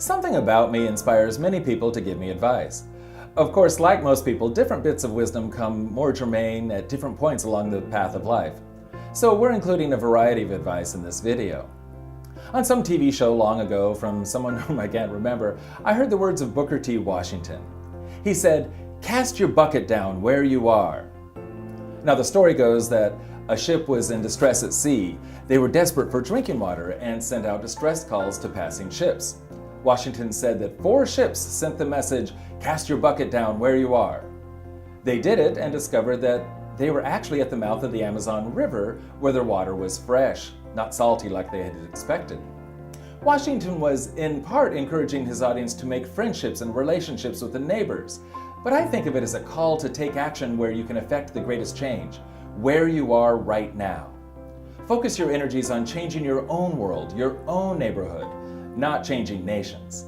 Something about me inspires many people to give me advice. Of course, like most people, different bits of wisdom come more germane at different points along the path of life. So we're including a variety of advice in this video. On some TV show long ago from someone whom I can't remember, I heard the words of Booker T. Washington. He said, "Cast your bucket down where you are." Now the story goes that a ship was in distress at sea. They were desperate for drinking water and sent out distress calls to passing ships. Washington said that 4 ships sent the message, "Cast your bucket down where you are." They did it and discovered that they were actually at the mouth of the Amazon River where their water was fresh, not salty like they had expected. Washington was in part encouraging his audience to make friendships and relationships with the neighbors, but I think of it as a call to take action where you can affect the greatest change, where you are right now. Focus your energies on changing your own world, your own neighborhood, not changing nations.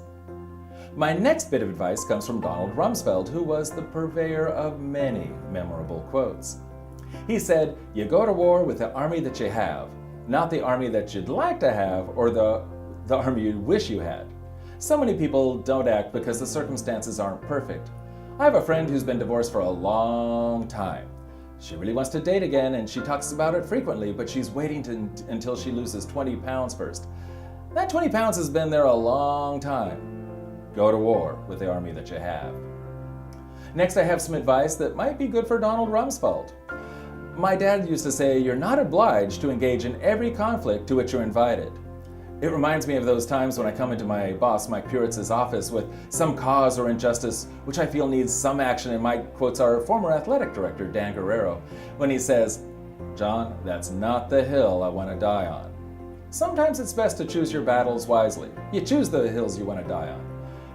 My next bit of advice comes from Donald Rumsfeld, who was the purveyor of many memorable quotes. He said, "You go to war with the army that you have, not the army that you'd like to have or the army you wish you had." So many people don't act because the circumstances aren't perfect. I have a friend who's been divorced for a long time. She really wants to date again and she talks about it frequently, but she's waiting until she loses 20 pounds first. That 20 pounds has been there a long time. Go to war with the army that you have. Next, I have some advice that might be good for Donald Rumsfeld. My dad used to say, "You're not obliged to engage in every conflict to which you're invited." It reminds me of those times when I come into my boss, Mike Puretz's office with some cause or injustice which I feel needs some action, and Mike quotes our former athletic director, Dan Guerrero, when he says, "John, that's not the hill I want to die on." Sometimes it's best to choose your battles wisely. You choose the hills you want to die on.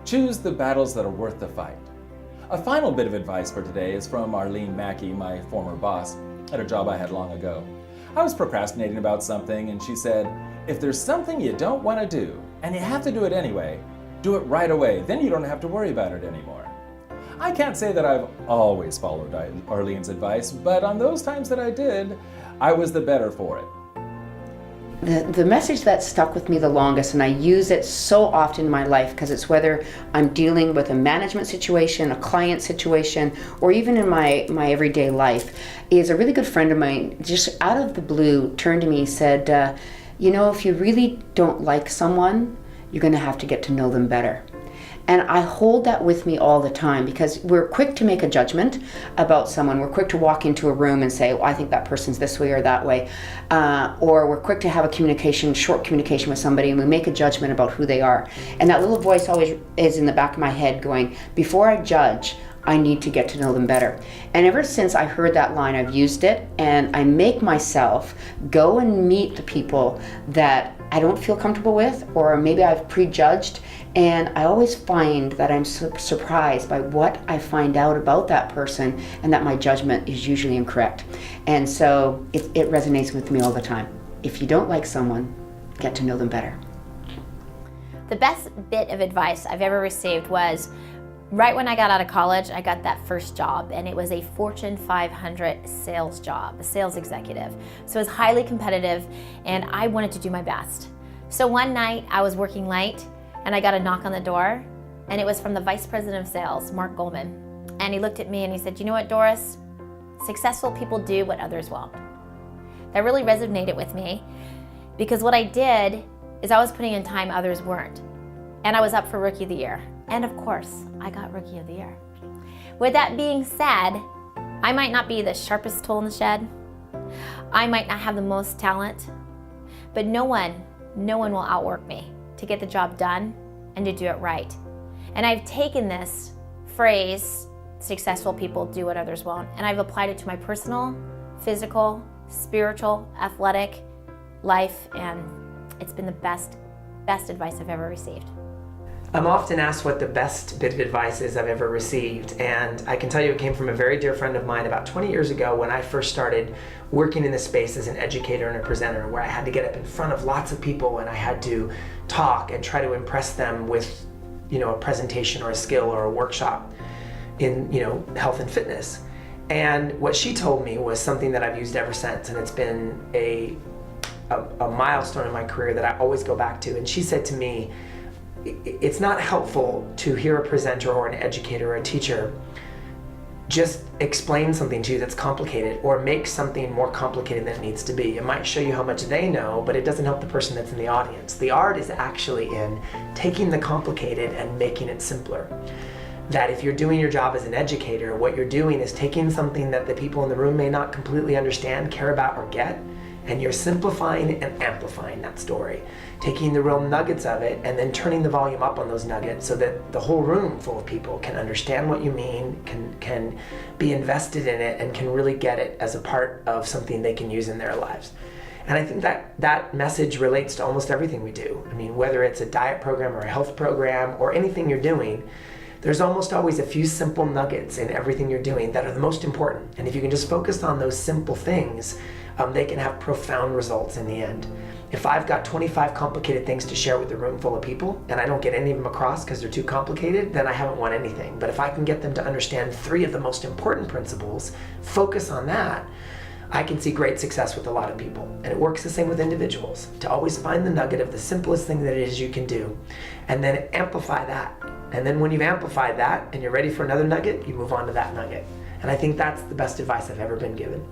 Choose the battles that are worth the fight. A final bit of advice for today is from Arlene Mackey, my former boss, at a job I had long ago. I was procrastinating about something and she said, "If there's something you don't want to do, and you have to do it anyway, do it right away. Then you don't have to worry about it anymore." I can't say that I've always followed Arlene's advice, but on those times that I did, I was the better for it. The message that stuck with me the longest, and I use it so often in my life because it's whether I'm dealing with a management situation, a client situation, or even in my everyday life, is a really good friend of mine just out of the blue turned to me and said, if you really don't like someone, you're going to have to get to know them better. And I hold that with me all the time because we're quick to make a judgment about someone. We're quick to walk into a room and say, well, I think that person's this way or that way. Or we're quick to have a short communication with somebody and we make a judgment about who they are. And that little voice always is in the back of my head going, before I judge, I need to get to know them better. And ever since I heard that line, I've used it, and I make myself go and meet the people that I don't feel comfortable with, or maybe I've prejudged, and I always find that I'm surprised by what I find out about that person, and that my judgment is usually incorrect. And so it resonates with me all the time. If you don't like someone, get to know them better. The best bit of advice I've ever received was right when I got out of college. I got that first job, and it was a Fortune 500 sales job, a sales executive. So it was highly competitive, and I wanted to do my best. So one night I was working late, and I got a knock on the door, and it was from the Vice President of Sales, Mark Goldman. And he looked at me and he said, "You know what, Doris? Successful people do what others won't." That really resonated with me because what I did is I was putting in time others weren't. And I was up for Rookie of the Year. And of course, I got Rookie of the Year. With that being said, I might not be the sharpest tool in the shed. I might not have the most talent, but no one will outwork me to get the job done and to do it right. And I've taken this phrase, successful people do what others won't, and I've applied it to my personal, physical, spiritual, athletic life, and it's been the best advice I've ever received. I'm often asked what the best bit of advice is I've ever received, and I can tell you it came from a very dear friend of mine about 20 years ago when I first started working in this space as an educator and a presenter, where I had to get up in front of lots of people and I had to talk and try to impress them with, a presentation or a skill or a workshop in, health and fitness. And what she told me was something that I've used ever since, and it's been a milestone in my career that I always go back to. And she said to me, it's not helpful to hear a presenter or an educator or a teacher just explain something to you that's complicated or make something more complicated than it needs to be. It might show you how much they know, but it doesn't help the person that's in the audience. The art is actually in taking the complicated and making it simpler. That if you're doing your job as an educator, what you're doing is taking something that the people in the room may not completely understand, care about, or get, and you're simplifying and amplifying that story. Taking the real nuggets of it and then turning the volume up on those nuggets so that the whole room full of people can understand what you mean, can be invested in it, and can really get it as a part of something they can use in their lives. And I think that message relates to almost everything we do. I mean, whether it's a diet program or a health program or anything you're doing, there's almost always a few simple nuggets in everything you're doing that are the most important. And if you can just focus on those simple things, they can have profound results in the end. If I've got 25 complicated things to share with a room full of people and I don't get any of them across because they're too complicated, then I haven't won anything. But if I can get them to understand 3 of the most important principles, focus on that, I can see great success with a lot of people. And it works the same with individuals, to always find the nugget of the simplest thing that it is you can do, and then amplify that. And then when you've amplified that and you're ready for another nugget, you move on to that nugget. And I think that's the best advice I've ever been given.